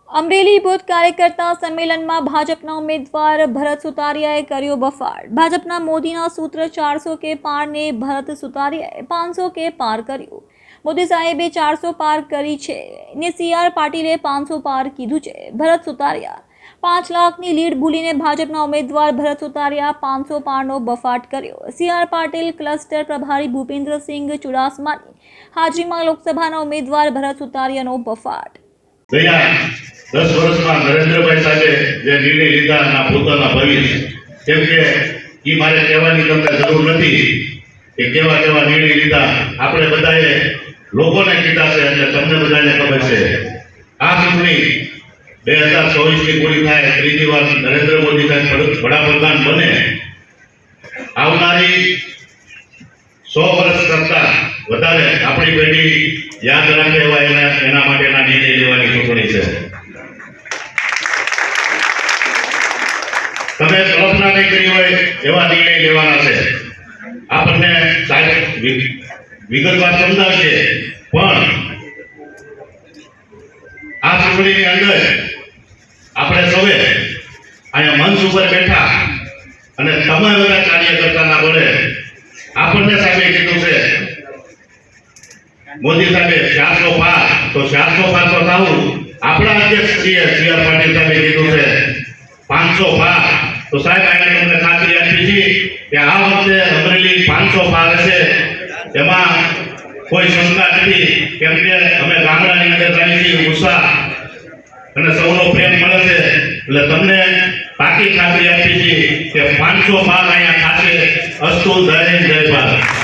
Amreli booth કાર્યકર્તા સંમેલનમાં ભાજપના ઉમેદવાર ભરત સુતારિયાએ કર્યો બફાટ। ભાજપના મોદીના સૂત્ર 400 કે પારને ભરત સુતારિયાએ 500 કે પાર કર્યું। મોદી સાહેબે 400 પાર કરી છે ને CR પાટીલે 500 પાર કીધું છે। ભરત સુતારિયા 5 લાખની લીડ ભૂલીને ભાજપના ઉમેદવાર ભરત સુતારિયા 500 પારનો બફાટ કર્યો। CR પાટીલ ક્લસ્ટર પ્રભારી ભૂપેન્દ્રસિંહ ચુડાસમાની હાજરીમાં લોકસભાના ઉમેદવાર ભરત સુતારિયાનો બફાટ। 10 વર્ષમાં નરેન્દ્રભાઈ સાહેબે જે નિર્ણય લીધા ના પોતાના ભવિષ્ય કેમ કે એ મારે કહેવાની તમને જરૂર નથી કે કેવા કેવા નિર્ણય લીધા આપણે બધાએ લોકોને કીધા છે એટલે તમને બધાને ખબર છે। આ ચૂંટણી 2024 ની પૂરી થાય ત્રીજી વાર નરેન્દ્ર મોદી સાહેબ વડાપ્રધાન બને આવનારી 100 વર્ષ કરતા વધારે આપણી પેઢી યાદ રાખે એવા એના માટેના નિર્ણય લેવાની ચૂંટણી છે। તમે કલ્પના નહીં કરી હોય એવા નિર્ણય લેવાના છે। આપણને સાહેબ વિગતવાર સમજાવશે પણ આ ચૂંટણીની અંદર આપણે સૌએ અહીંયા મંચ ઉપર બેઠા અને તમામ બધા કાર્યકર્તાના બળે આપણને સાહેબે કીધું છે મોદી સાહેબે 400 પાર તો 400 પાર તો થવું આપણા અધ્યક્ષ CR પાટીલ સાહેબે કીધું છે 500 પાર તો સાહેબ આને તમને ખાતરી આપી છે કે આ વખતે અમરેલી 500 પાર હશે એમાં કોઈ શંકા નથી કેમ કે અમે ગામડાની અંદર જઈએ છીએ ઉત્સાહ અને સૌનો પ્રેમ મળે છે એટલે તમને પાકી ખાતરી આપી છે કે 500 પાર અહીંયા થશે। અસ્તુ જય ભારત।